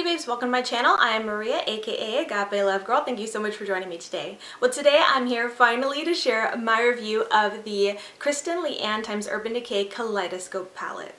babes, welcome to my channel. I am Maria, aka Agape Love Girl. Thank you so much for joining me today. Well, today I'm here finally to share my review of the Kristen Leanne x Urban Decay Kaleidoscope palette.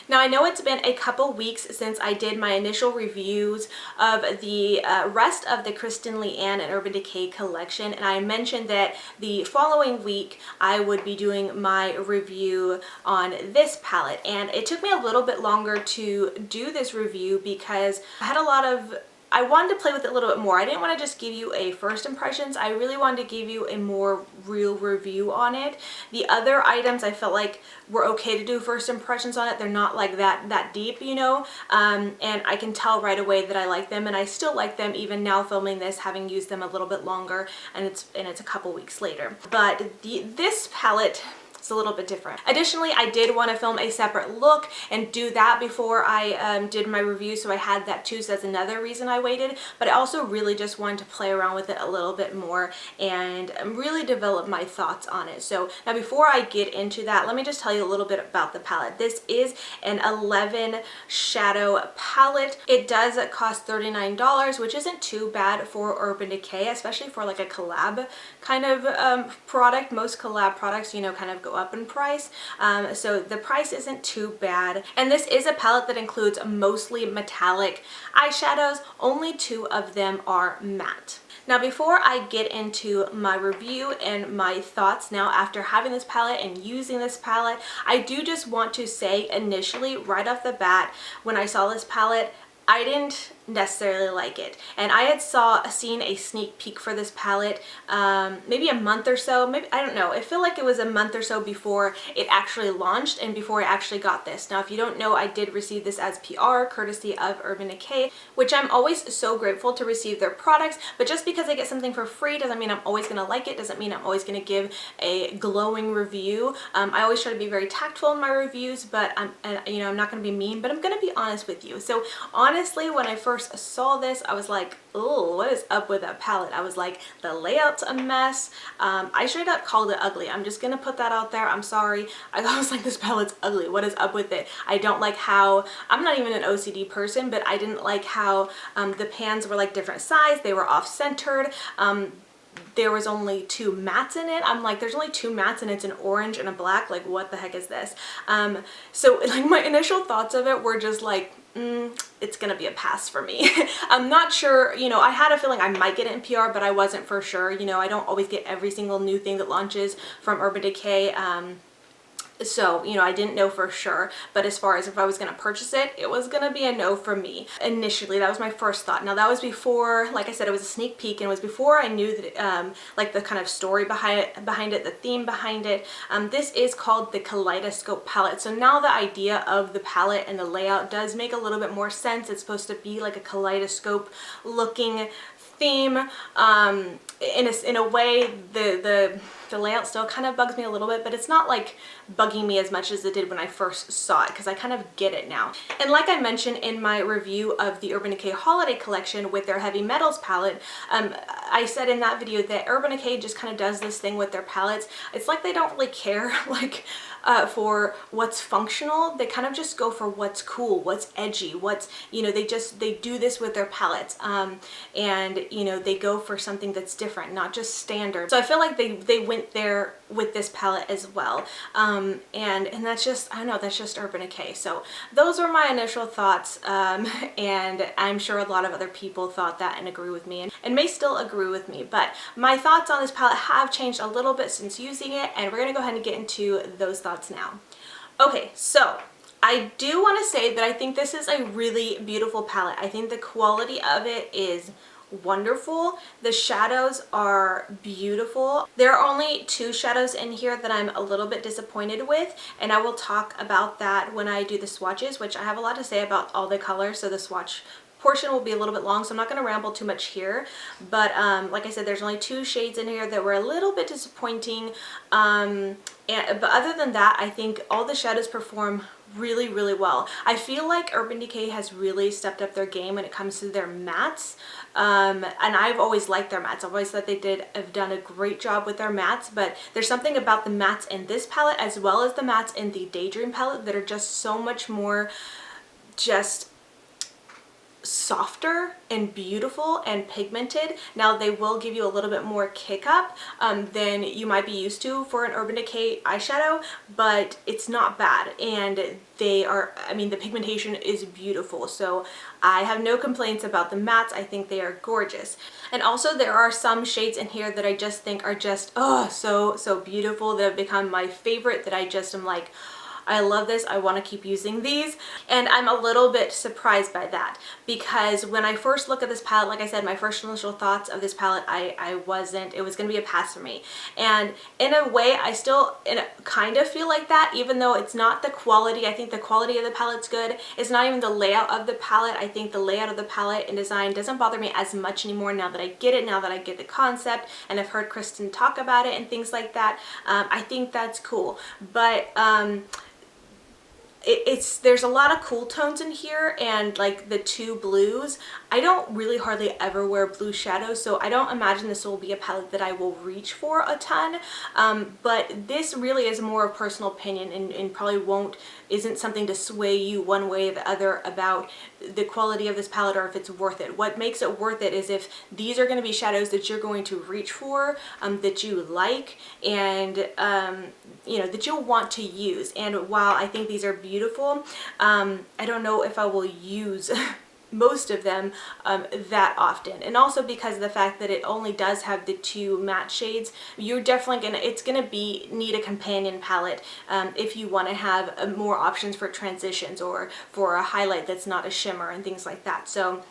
Now I know it's been a couple weeks since I did my initial reviews of the rest of the Kristen Leanne and Urban Decay collection, and I mentioned that the following week I would be doing my review on this palette, and it took me a little bit longer to do this review because I wanted to play with it a little bit more. I didn't want to just give you a first impressions. I really wanted to give you a more real review on it. The other items I felt like were okay to do first impressions on it. They're not like that deep, you know, and I can tell right away that I like them, and I still like them even now filming this, having used them a little bit longer, and it's a couple weeks later. But this palette, it's a little bit different. Additionally, I did want to film a separate look and do that before I did my review, so I had that too, so that's another reason I waited. But I also really just wanted to play around with it a little bit more and really develop my thoughts on it. So now before I get into that, let me just tell you a little bit about the palette. This is an 11 shadow palette. It does cost $39, which isn't too bad for Urban Decay, especially for like a collab kind of product. Most collab products, you know, kind of go up in price, so the price isn't too bad. And this is a palette that includes mostly metallic eyeshadows. Only 2 of them are matte. Now before I get into my review and my thoughts now after having this palette and using this palette, I do just want to say initially right off the bat, when I saw this palette, I didn't necessarily like it, and I had seen a sneak peek for this palette maybe a month or so, maybe, I don't know, I feel like it was a month or so before it actually launched and before I actually got this. Now if you don't know, I did receive this as PR courtesy of Urban Decay, which I'm always so grateful to receive their products, but just because I get something for free doesn't mean I'm always gonna like it, doesn't mean I'm always gonna give a glowing review. I always try to be very tactful in my reviews, but I'm not gonna be mean, but I'm gonna be honest with you. So honestly, when I first saw this, I was like, oh, what is up with that palette? I was like, the layout's a mess. I straight up called it ugly. I'm just gonna put that out there. I'm sorry. I was like, this palette's ugly. What is up with it? I don't like how, I'm not even an OCD person, but I didn't like how the pans were like different size. They were off-centered. There was only 2 mattes in it. I'm like, there's only 2 mattes and it's an orange and a black. Like, what the heck is this? So like my initial thoughts of it were just like, it's gonna be a pass for me. I'm not sure, you know, I had a feeling I might get it in PR, but I wasn't for sure. You know, I don't always get every single new thing that launches from Urban Decay. So, you know, I didn't know for sure, but as far as if I was going to purchase it, it was going to be a no for me. Initially, that was my first thought. Now, that was before, like I said, it was a sneak peek, and it was before I knew that, like the kind of story behind it, the theme behind it. This is called the Kaleidoscope palette. So now the idea of the palette and the layout does make a little bit more sense. It's supposed to be like a kaleidoscope looking theme. In a way, the layout still kind of bugs me a little bit, but it's not like bugging me as much as it did when I first saw it, because I kind of get it now. And like I mentioned in my review of the Urban Decay Holiday Collection with their Heavy Metals palette, I said in that video that Urban Decay just kind of does this thing with their palettes. It's like they don't really care like for what's functional. They kind of just go for what's cool, what's edgy, what's, you know, they do this with their palettes, and you know, they go for something that's different, not just standard. So I feel like they went there with this palette as well, and that's just, I don't know, that's just Urban Decay. So those were my initial thoughts, and I'm sure a lot of other people thought that and agree with me, and may still agree with me. But my thoughts on this palette have changed a little bit since using it, and we're gonna go ahead and get into those thoughts now. Okay, so I do want to say that I think this is a really beautiful palette. I think the quality of it is wonderful. The shadows are beautiful. There are only 2 shadows in here that I'm a little bit disappointed with, and I will talk about that when I do the swatches, which I have a lot to say about all the colors, so the swatch portion will be a little bit long, so I'm not going to ramble too much here. But like I said, there's only 2 shades in here that were a little bit disappointing, but other than that, I think all the shadows perform really, really well. I feel like Urban Decay has really stepped up their game when it comes to their mattes. And I've always liked their mattes. I've always thought have done a great job with their mattes, but there's something about the mattes in this palette as well as the mattes in the Daydream palette that are just so much more just softer and beautiful and pigmented. Now they will give you a little bit more kick up than you might be used to for an Urban Decay eyeshadow, but it's not bad, and they are, I mean, the pigmentation is beautiful, so I have no complaints about the mattes. I think they are gorgeous. And also there are some shades in here that I just think are just so beautiful, that have become my favorite, that I just am like, I love this, I want to keep using these. And I'm a little bit surprised by that, because when I first look at this palette, like I said, my first initial thoughts of this palette, it was going to be a pass for me. And in a way, I still kind of feel like that, even though it's not the quality. I think the quality of the palette's good. It's not even the layout of the palette. I think the layout of the palette and design doesn't bother me as much anymore now that I get it, now that I get the concept, and I've heard Kristen talk about it and things like that. I think that's cool. But there's a lot of cool tones in here, and like the two blues, I don't really hardly ever wear blue shadows, so I don't imagine this will be a palette that I will reach for a ton, but this really is more of personal opinion, and probably isn't something to sway you one way or the other about the quality of this palette or if it's worth it. What makes it worth it is if these are going to be shadows that you're going to reach for, that you like, and you know, that you'll want to use. And while I think these are beautiful, I don't know if I will use most of them that often. And also because of the fact that it only does have the two matte shades, you're definitely need a companion palette if you want to have more options for transitions or for a highlight that's not a shimmer and things like that. So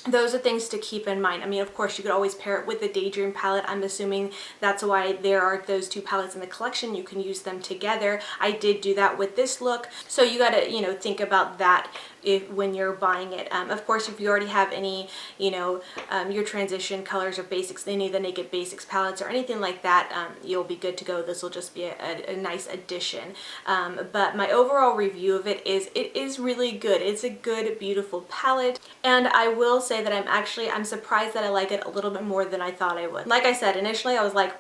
those are things to keep in mind. I mean, of course, you could always pair it with the Daydream palette. I'm assuming that's why there are those two palettes in the collection. You can use them together. I did do that with this look. So you gotta, you know, think about that when you're buying it. Of course, if you already have any, you know, your transition colors or basics, any of the Naked Basics palettes or anything like that, you'll be good to go. This will just be a nice addition. But my overall review of it is really good. It's a good, beautiful palette. And I will say that I'm surprised that I like it a little bit more than I thought I would. Like I said, initially I was like,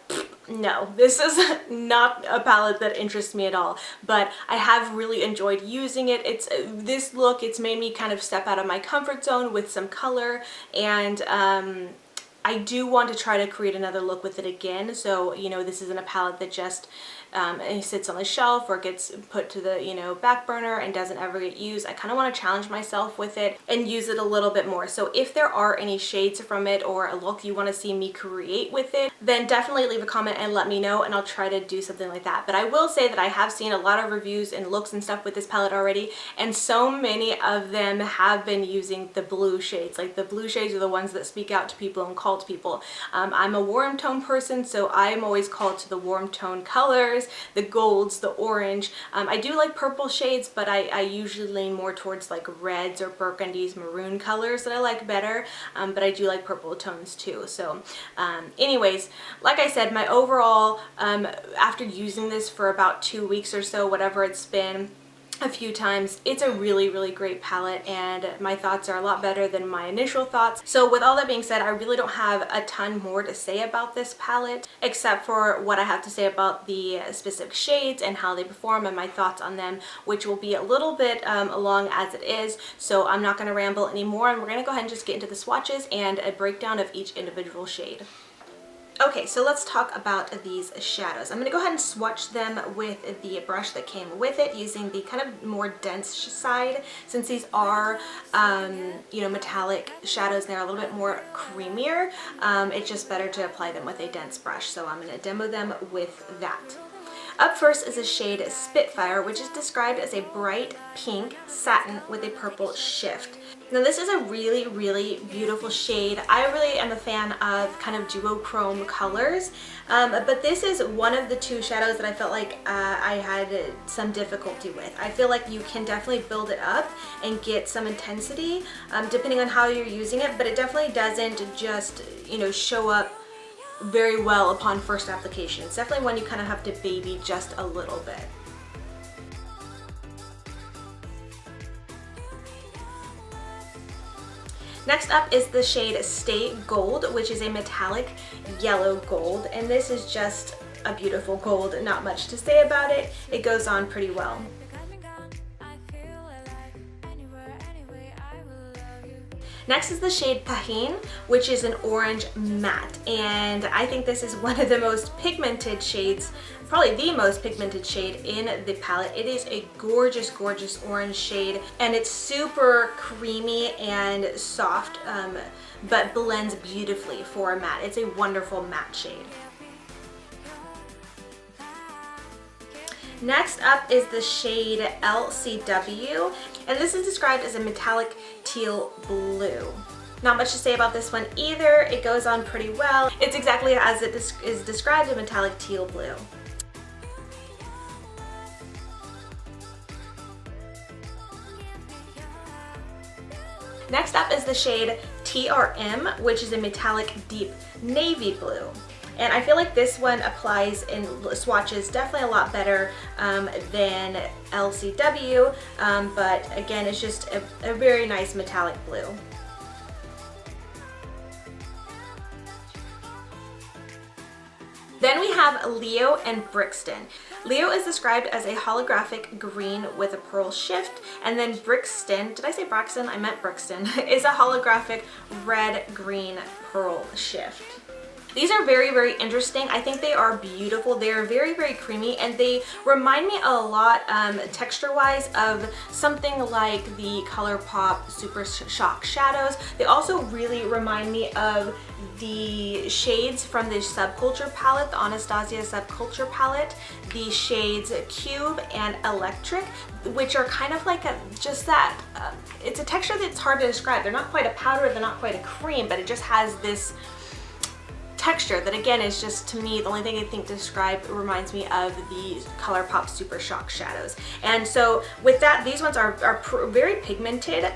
no, this is not a palette that interests me at all, but I have really enjoyed using it. This look, it's made me kind of step out of my comfort zone with some color, and I do want to try to create another look with it again. So, you know, this isn't a palette that just it sits on the shelf or gets put to the, you know, back burner and doesn't ever get used. I kind of want to challenge myself with it and use it a little bit more. So if there are any shades from it or a look you want to see me create with it, then definitely leave a comment and let me know, and I'll try to do something like that. But I will say that I have seen a lot of reviews and looks and stuff with this palette already, and so many of them have been using the blue shades. Like, the blue shades are the ones that speak out to people and call to people. I'm a warm tone person, so I'm always called to the warm tone colors, the golds, the orange. I do like purple shades, but I usually lean more towards like reds or burgundies, maroon colors that I like better, but I do like purple tones too. So anyways, like I said, my overall, after using this for about 2 weeks or so, whatever it's been, a few times, it's a really, really great palette, and my thoughts are a lot better than my initial thoughts. So with all that being said, I really don't have a ton more to say about this palette, except for what I have to say about the specific shades and how they perform and my thoughts on them, which will be a little bit long as it is. So I'm not going to ramble anymore, and we're going to go ahead and just get into the swatches and a breakdown of each individual shade. Okay, so let's talk about these shadows. I'm going to go ahead and swatch them with the brush that came with it, using the kind of more dense side, since these are, you know, metallic shadows and they're a little bit more creamier. It's just better to apply them with a dense brush, so I'm going to demo them with that. Up first is a shade Spitfire, which is described as a bright pink satin with a purple shift. Now this is a really, really beautiful shade. I really am a fan of kind of duochrome colors, but this is one of the two shadows that I felt like I had some difficulty with. I feel like you can definitely build it up and get some intensity depending on how you're using it, but it definitely doesn't just, you know, show up very well upon first application. It's definitely one you kind of have to baby just a little bit. Next up is the shade Stay Gold, which is a metallic yellow gold, and this is just a beautiful gold. Not much to say about it. It goes on pretty well. Next is the shade Pahin, which is an orange matte, and I think this is one of the most pigmented shades, probably the most pigmented shade in the palette. It is a gorgeous, gorgeous orange shade, and it's super creamy and soft, but blends beautifully for a matte. It's a wonderful matte shade. Next up is the shade LCW, and this is described as a metallic teal blue. Not much to say about this one either. It goes on pretty well. It's exactly as it is described, a metallic teal blue. Next up is the shade TRM, which is a metallic deep navy blue. And I feel like this one applies in swatches definitely a lot better than LCW, but again, it's just a very nice metallic blue. Then we have Leo and Brixton. Leo is described as a holographic green with a pearl shift, and then Brixton, did I say Braxton? I meant Brixton, is a holographic red-green pearl shift. These are very, very interesting. I think they are beautiful. They are very, very creamy, and they remind me a lot texture-wise of something like the ColourPop Super Shock Shadows. They also really remind me of the shades from the Subculture palette, the Anastasia Subculture palette, the shades Cube and Electric, which are kind of like it's a texture that's hard to describe. They're not quite a powder, they're not quite a cream, but it just has this texture that again is just, to me, the only thing I think to describe reminds me of the ColourPop Super Shock Shadows. And so with that, these ones are very pigmented,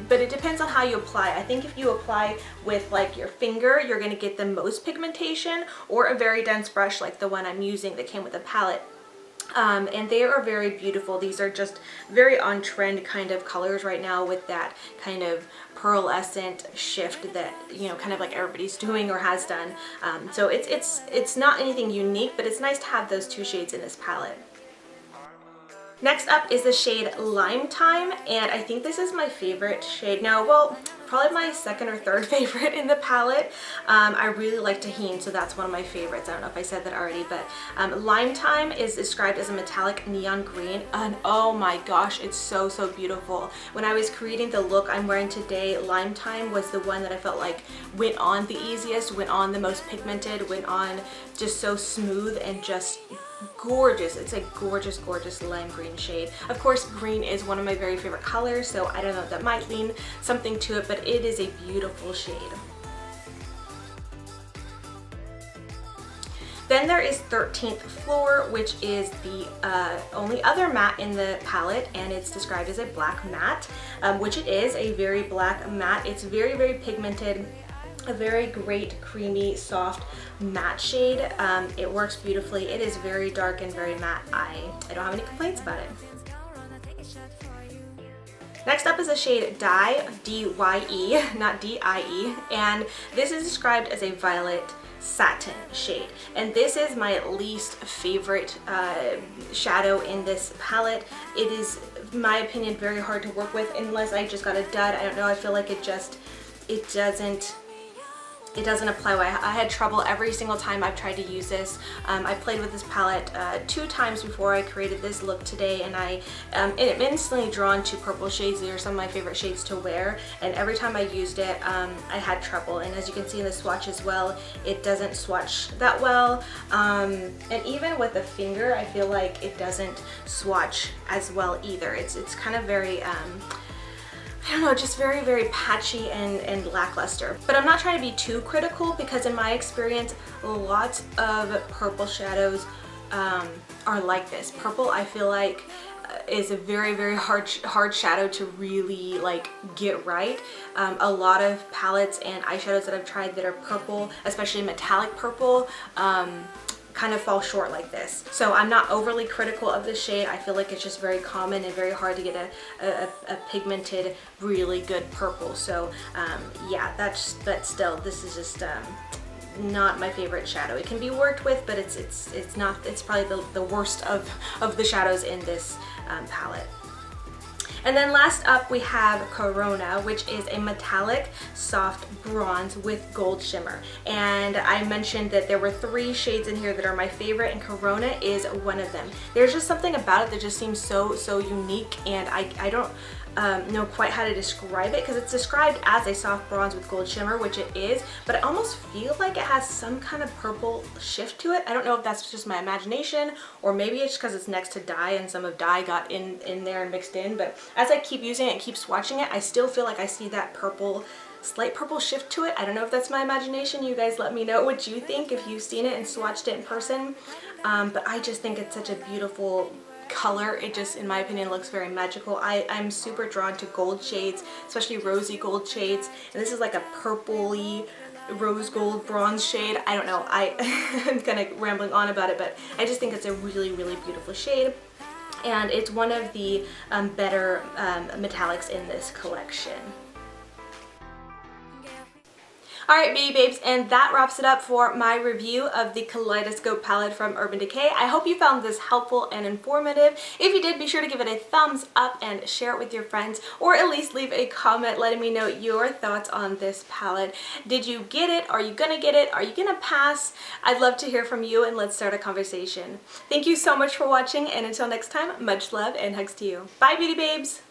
but it depends on how you apply. I think if you apply with like your finger, you're going to get the most pigmentation, or a very dense brush like the one I'm using that came with the palette. And they are very beautiful. These are just very on trend kind of colors right now, with that kind of pearlescent shift that, you know, kind of like everybody's doing or has done. So it's not anything unique, but it's nice to have those two shades in this palette. Next up is the shade Lime Time, and I think this is my favorite shade. Now, well, probably my second or third favorite in the palette. I really like Tahin, so that's one of my favorites. I don't know if I said that already, but Lime Time is described as a metallic neon green, and oh my gosh, it's so, so beautiful. When I was creating the look I'm wearing today, Lime Time was the one that I felt like went on the easiest, went on the most pigmented, went on just so smooth and just gorgeous. It's a gorgeous, gorgeous lime green shade. Of course, green is one of my very favorite colors, so I don't know, that might lean something to it, but it is a beautiful shade. Then there is 13th Floor, which is the only other matte in the palette, and it's described as a black matte, which it is a very black matte. It's very, very pigmented, a very great, creamy, soft matte shade. It works beautifully. It is very dark and very matte. I don't have any complaints about it. Next up is the shade Dye, D-Y-E, not D-I-E, and this is described as a violet satin shade, and this is my least favorite shadow in this palette. It is, in my opinion, very hard to work with unless I just got a dud. I don't know, I feel like it doesn't apply well. I had trouble every single time I've tried to use this. I played with this palette 2 times before I created this look today, and I am instantly drawn to purple shades. They are some of my favorite shades to wear, and every time I used it, I had trouble. And as you can see in the swatch as well, it doesn't swatch that well. And even with the finger, I feel like it doesn't swatch as well either. It's kind of very I don't know, just very, very patchy and lackluster. But I'm not trying to be too critical, because in my experience, lots of purple shadows are like this. Purple, I feel like, is a very, very hard shadow to really like get right. A lot of palettes and eyeshadows that I've tried that are purple, especially metallic purple, kind of fall short like this. So I'm not overly critical of this shade. I feel like it's just very common and very hard to get a pigmented, really good purple. So yeah, but still, this is just not my favorite shadow. It can be worked with, but it's not. It's probably the worst of the shadows in this palette. And then last up we have Corona, which is a metallic soft bronze with gold shimmer. And I mentioned that there were 3 shades in here that are my favorite, and Corona is one of them. There's just something about it that just seems so unique, and I don't know quite how to describe it, because it's described as a soft bronze with gold shimmer, which it is, but I almost feel like it has some kind of purple shift to it. I don't know if that's just my imagination, or maybe it's because it's next to dye and some of dye got in there and mixed in, but as I keep using it and keep swatching it, I still feel like I see that slight purple shift to it. I don't know if that's my imagination. You guys let me know what you think if you've seen it and swatched it in person, but I just think it's such a beautiful color. It just, in my opinion, looks very magical. I'm super drawn to gold shades, especially rosy gold shades, and this is like a purpley rose gold bronze shade. I don't know, I'm kind of rambling on about it, but I just think it's a really beautiful shade, and it's one of the better metallics in this collection. Alright, beauty babes, and that wraps it up for my review of the Kaleidoscope palette from Urban Decay. I hope you found this helpful and informative. If you did, be sure to give it a thumbs up and share it with your friends, or at least leave a comment letting me know your thoughts on this palette. Did you get it? Are you gonna get it? Are you gonna pass? I'd love to hear from you, and let's start a conversation. Thank you so much for watching, and until next time, much love and hugs to you. Bye, beauty babes!